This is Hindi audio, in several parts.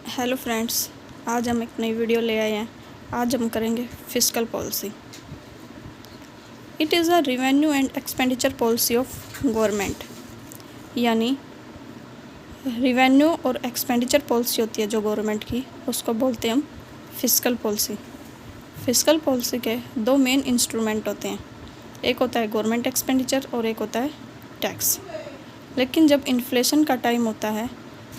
हेलो फ्रेंड्स, आज हम एक नई वीडियो ले आए हैं। आज हम करेंगे fiscal policy. It is a revenue and expenditure policy of government. यानी रिवेन्यू और एक्सपेंडिचर पॉलिसी होती है जो गवर्नमेंट की, उसको बोलते हैं हम फिस्कल पॉलिसी। फिस्कल पॉलिसी के दो मेन इंस्ट्रूमेंट होते हैं, एक होता है गवर्नमेंट एक्सपेंडिचर और एक होता है टैक्स। लेकिन जब इन्फ्लेशन का टाइम होता है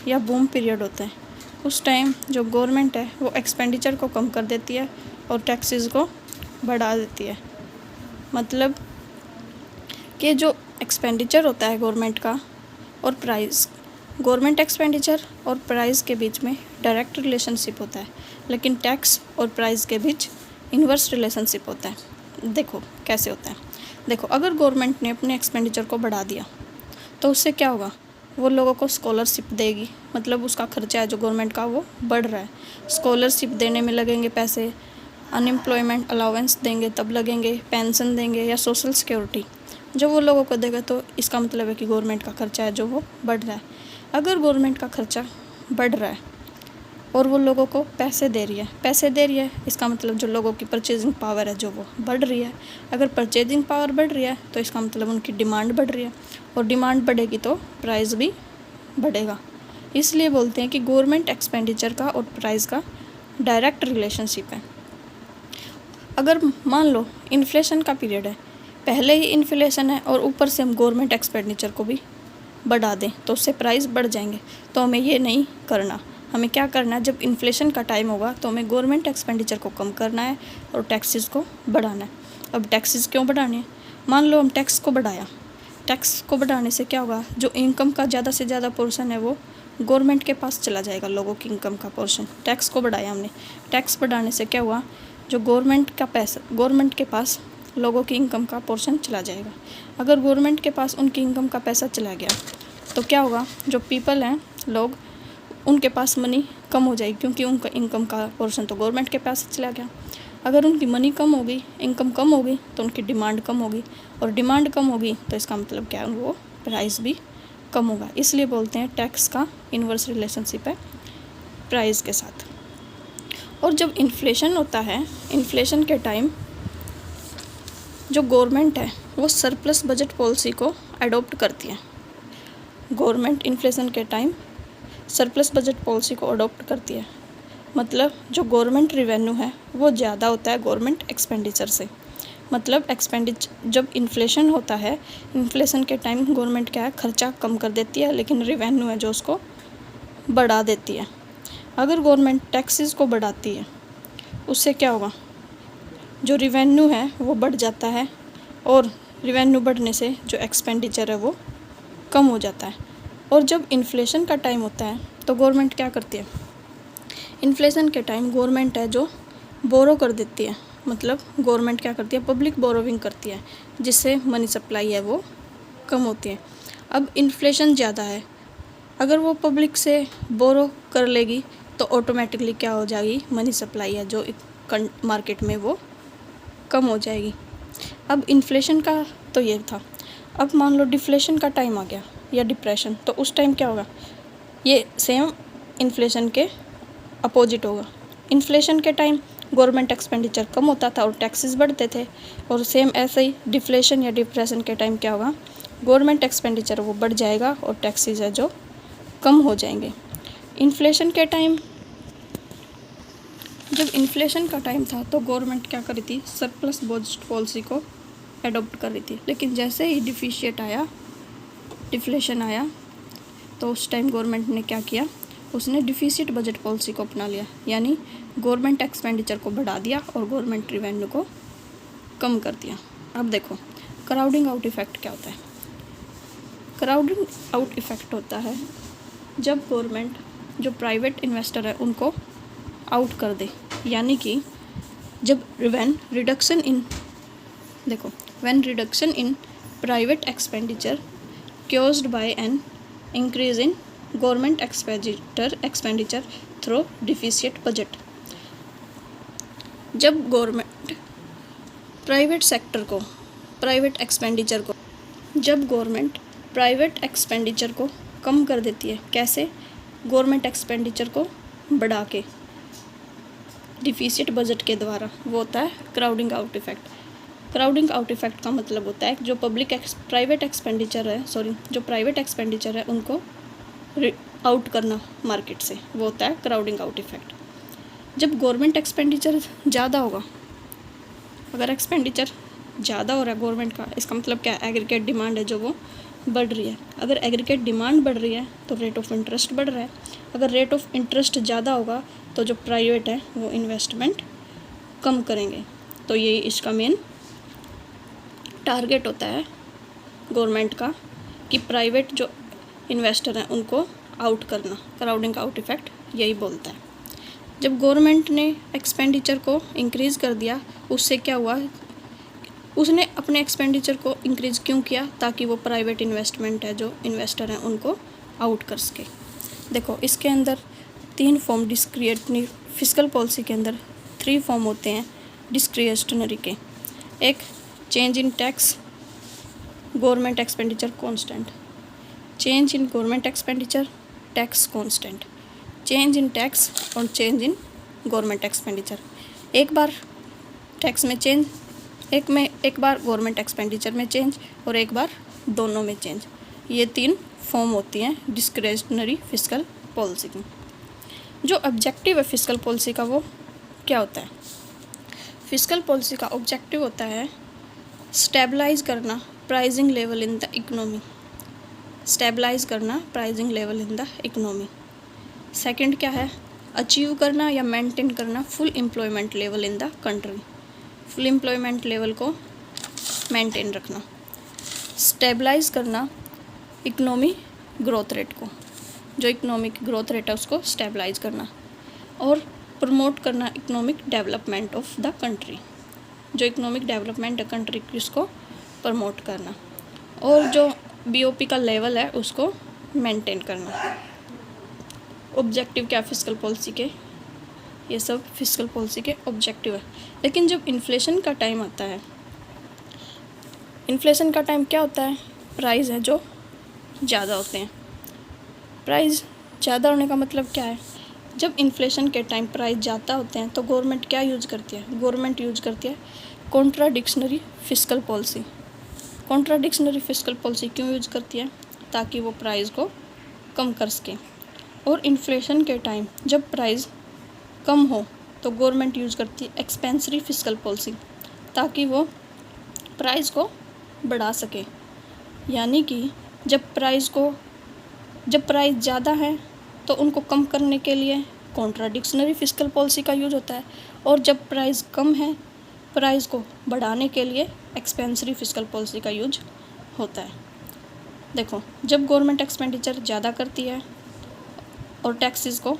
या बूम पीरियड होता है, उस टाइम जो गवर्नमेंट है वो एक्सपेंडिचर को कम कर देती है और टैक्सेस को बढ़ा देती है। मतलब कि जो एक्सपेंडिचर होता है गवर्नमेंट का और प्राइस, गवर्नमेंट एक्सपेंडिचर और प्राइस के बीच में डायरेक्ट रिलेशनशिप होता है, लेकिन टैक्स और प्राइस के बीच इन्वर्स रिलेशनशिप होता है। देखो कैसे होता है। देखो, अगर गवर्नमेंट ने अपने एक्सपेंडिचर को बढ़ा दिया तो उससे क्या होगा, वो लोगों को स्कॉलरशिप देगी। मतलब उसका खर्चा है जो गवर्नमेंट का वो बढ़ रहा है, स्कॉलरशिप देने में लगेंगे पैसे, अनएम्प्लॉयमेंट अलाउंस देंगे तब लगेंगे, पेंशन देंगे या सोशल सिक्योरिटी जो वो लोगों को देगा, तो इसका मतलब है कि गवर्नमेंट का खर्चा है जो वो बढ़ रहा है। अगर गवर्नमेंट का खर्चा बढ़ रहा है और वो लोगों को पैसे दे रही है, इसका मतलब जो लोगों की परचेजिंग पावर है जो वो बढ़ रही है। अगर परचेजिंग पावर बढ़ रही है तो इसका मतलब उनकी डिमांड बढ़ रही है, और डिमांड बढ़ेगी तो प्राइस भी बढ़ेगा। इसलिए बोलते हैं कि गवर्नमेंट एक्सपेंडिचर का और प्राइस का डायरेक्ट रिलेशनशिप है। अगर मान लो इन्फ्लेशन का पीरियड है, पहले ही इन्फ्लेशन है और ऊपर से हम गवर्नमेंट एक्सपेंडिचर को भी बढ़ा दें तो उससे प्राइस बढ़ जाएंगे, तो हमें ये नहीं करना। हमें क्या करना है, जब इन्फ्लेशन का टाइम होगा तो हमें गवर्नमेंट एक्सपेंडिचर को कम करना है और टैक्सेस को बढ़ाना है। अब टैक्सेस क्यों बढ़ाने हैं? मान लो हम टैक्स को बढ़ाया, टैक्स को बढ़ाने से क्या होगा, जो इनकम का ज़्यादा से ज़्यादा पोर्शन है वो गवर्नमेंट के पास चला जाएगा। लोगों की इनकम का पोर्शन, टैक्स को बढ़ाया हमने, टैक्स बढ़ाने से क्या हुआ, जो गवर्नमेंट का पैसा, गवर्नमेंट के पास लोगों की इनकम का पोर्शन चला जाएगा। अगर गवर्नमेंट के पास उनकी इनकम का पैसा चला गया तो क्या होगा, जो पीपल हैं, लोग, उनके पास मनी कम हो जाएगी, क्योंकि उनका इनकम का पोर्शन तो गवर्नमेंट के पास चला गया। अगर उनकी मनी कम होगी, इनकम कम होगी, तो उनकी डिमांड कम होगी, और डिमांड कम होगी तो इसका मतलब क्या है, वो प्राइस भी कम होगा। इसलिए बोलते हैं टैक्स का इन्वर्स रिलेशनशिप है प्राइस के साथ। और जब इन्फ्लेशन होता है, इन्फ्लेशन के टाइम जो गवर्नमेंट है वो सरप्लस बजट पॉलिसी को अडॉप्ट करती है। गवर्नमेंट इन्फ्लेशन के टाइम सरप्लस बजट पॉलिसी को अडॉप्ट करती है। मतलब जो गवर्नमेंट रिवेन्यू है वो ज़्यादा होता है गवर्नमेंट एक्सपेंडिचर से। मतलब एक्सपेंडिचर, जब इन्फ्लेशन होता है, इन्फ्लेशन के टाइम गवर्नमेंट क्या है, खर्चा कम कर देती है, लेकिन रिवेन्यू है जो उसको बढ़ा देती है। अगर गवर्नमेंट टैक्सेस को बढ़ाती है उससे क्या होगा, जो रिवेन्यू है वो बढ़ जाता है, और रिवेन्यू बढ़ने से जो एक्सपेंडिचर है वो कम हो जाता है। और जब इन्फ्लेशन का टाइम होता है तो गवर्नमेंट क्या करती है, इन्फ्लेशन के टाइम गवर्नमेंट है जो बोरो कर देती है। मतलब गवर्नमेंट क्या करती है, पब्लिक बोरोविंग करती है, जिससे मनी सप्लाई है वो कम होती है। अब इन्फ्लेशन ज़्यादा है, अगर वो पब्लिक से बोरो कर लेगी तो ऑटोमेटिकली क्या हो जाएगी, मनी सप्लाई है जो मार्केट में वो कम हो जाएगी। अब इन्फ्लेशन का तो ये था। अब मान लो डिफ्लेशन का टाइम आ गया या डिप्रेशन, तो उस टाइम क्या होगा, ये सेम इन्फ्लेशन के अपोजिट होगा। इन्फ्लेशन के टाइम गवर्नमेंट एक्सपेंडिचर कम होता था और टैक्सेस बढ़ते थे, और सेम ऐसे ही डिफ्लेशन या डिप्रेशन के टाइम क्या होगा, गवर्नमेंट एक्सपेंडिचर वो बढ़ जाएगा और टैक्सेस है जो कम हो जाएंगे। इन्फ्लेशन के टाइम, जब इन्फ्लेशन का टाइम था तो गवर्नमेंट क्या कर रही थी, सरप्लस बजट पॉलिसी को एडॉप्ट कर रही थी। लेकिन जैसे ही डिफ्लेशन आया तो उस टाइम गवर्नमेंट ने क्या किया, उसने डिफिसिट बजट पॉलिसी को अपना लिया। यानी गवर्नमेंट एक्सपेंडिचर को बढ़ा दिया और गवर्नमेंट रिवेन्यू को कम कर दिया। अब देखो क्राउडिंग आउट इफेक्ट क्या होता है। क्राउडिंग आउट इफेक्ट होता है जब गवर्नमेंट जो प्राइवेट इन्वेस्टर है उनको आउट कर दे। यानी कि जब when reduction in private expenditure caused by an increase in government expenditure through deficit budget। जब गवर्नमेंट प्राइवेट एक्सपेंडिचर को कम कर देती है। कैसे? गवर्नमेंट एक्सपेंडिचर को बढ़ा के डिफिसिट बजट के द्वारा, वो होता है crowding out effect. Crowding out effect का मतलब होता है जो प्राइवेट एक्सपेंडिचर है उनको आउट करना मार्केट से, वो होता है क्राउडिंग आउट इफेक्ट। जब गवर्नमेंट एक्सपेंडिचर ज़्यादा होगा, अगर एक्सपेंडिचर ज़्यादा हो रहा है गवर्नमेंट का, इसका मतलब क्या है, एग्रीगेट डिमांड है जो वो बढ़ रही है। अगर एग्रीगेट डिमांड बढ़ रही है तो रेट ऑफ इंटरेस्ट बढ़ रहा है। अगर रेट ऑफ इंटरेस्ट ज़्यादा होगा तो जो प्राइवेट है वो इन्वेस्टमेंट कम करेंगे। तो ये इसका मेन टारगेट होता है गवर्नमेंट का कि प्राइवेट जो इन्वेस्टर हैं उनको आउट करना। क्राउडिंग आउट इफेक्ट यही बोलता है। जब गवर्नमेंट ने एक्सपेंडिचर को इंक्रीज़ कर दिया, उससे क्या हुआ, उसने अपने एक्सपेंडिचर को इंक्रीज़ क्यों किया, ताकि वो प्राइवेट इन्वेस्टमेंट है जो इन्वेस्टर हैं उनको आउट कर सके। देखो इसके अंदर 3 फॉर्म डिस्क्रिशनरी फिस्कल पॉलिसी के अंदर 3 फॉर्म होते हैं डिस्क्रिशनरी के। एक change in tax, government expenditure constant, change in government expenditure, tax constant, change in tax और चेंज इन गवर्नमेंट एक्सपेंडिचर। एक बार टैक्स में चेंज, एक बार गवर्नमेंट एक्सपेंडिचर में चेंज और एक बार दोनों में चेंज। ये 3 फॉर्म होती हैं डिस्क्रिशनरी फिस्कल पॉलिसी की। जो ऑब्जेक्टिव है फिस्कल पॉलिसी का वो क्या होता है, फिस्कल पॉलिसी का ऑब्जेक्टिव होता है स्टेबलाइज करना pricing level in the economy, stabilise करना pricing level in the economy. Second क्या है, अचीव करना या मेंटेन करना full employment level in the country, full employment level को मेंटेन रखना। स्टेबलाइज करना इकोनॉमी ग्रोथ रेट को, जो इकोनॉमिक ग्रोथ रेट है उसको स्टेबलाइज करना। और प्रमोट करना economic development of the country, जो इकोनॉमिक डेवलपमेंट है कंट्री की उसको प्रमोट करना। और जो बीओपी का लेवल है उसको मेंटेन करना। ऑब्जेक्टिव क्या फिस्कल पॉलिसी के, ये सब फिस्कल पॉलिसी के ऑब्जेक्टिव है। लेकिन जब इन्फ्लेशन का टाइम आता है, इन्फ्लेशन का टाइम क्या होता है, प्राइस है जो ज़्यादा होते हैं। प्राइस ज़्यादा होने का मतलब क्या है, जब इन्फ्लेशन के टाइम प्राइस ज़्यादा होते हैं तो गवर्नमेंट क्या यूज़ करती है, गवर्नमेंट यूज़ करती है कॉन्ट्राडिक्शनरी फिस्कल पॉलिसी। कॉन्ट्राडिक्शनरी फिस्कल पॉलिसी क्यों यूज़ करती है, ताकि वो प्राइस को कम कर सके। और इन्फ्लेशन के टाइम जब प्राइस कम हो तो गवर्नमेंट यूज़ करती है एक्सपेंसरी फिस्कल पॉलिसी, ताकि वो प्राइस को बढ़ा सके। यानी कि जब प्राइस ज़्यादा है तो उनको कम करने के लिए कॉन्ट्राडिक्शनरी फिस्कल पॉलिसी का यूज होता है, और जब प्राइस कम है प्राइस को बढ़ाने के लिए एक्सपेंसरी फिस्कल पॉलिसी का यूज होता है। देखो जब गवर्नमेंट एक्सपेंडिचर ज़्यादा करती है और टैक्सेस को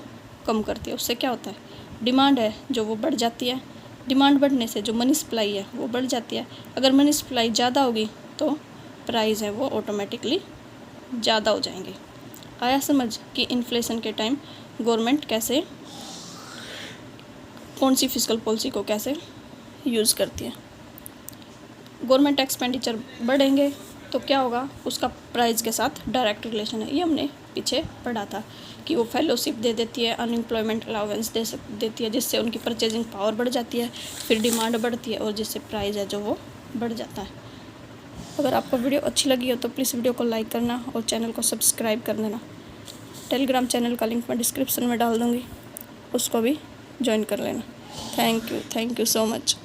कम करती है, उससे क्या होता है, डिमांड है जो वो बढ़ जाती है। डिमांड बढ़ने से जो मनी सप्लाई है वो बढ़ जाती है। अगर मनी सप्लाई ज़्यादा होगी तो प्राइस है वो ऑटोमेटिकली ज़्यादा हो जाएंगे। आया समझ कि इन्फ्लेशन के टाइम गवर्नमेंट कैसे, कौन सी फिस्कल पॉलिसी को कैसे यूज़ करती है। गवर्नमेंट एक्सपेंडिचर बढ़ेंगे तो क्या होगा, उसका प्राइस के साथ डायरेक्ट रिलेशन है। ये हमने पीछे पढ़ा था कि वो फेलोशिप दे देती है, अनएम्प्लॉयमेंट अलाउंस देती है, जिससे उनकी परचेजिंग पावर बढ़ जाती है, फिर डिमांड बढ़ती है और जिससे प्राइस है जो वो बढ़ जाता है। अगर आपको वीडियो अच्छी लगी हो तो प्लीज़ वीडियो को लाइक करना और चैनल को सब्सक्राइब कर देना। टेलीग्राम चैनल का लिंक मैं डिस्क्रिप्शन में डाल दूँगी, उसको भी ज्वाइन कर लेना। Thank you so much.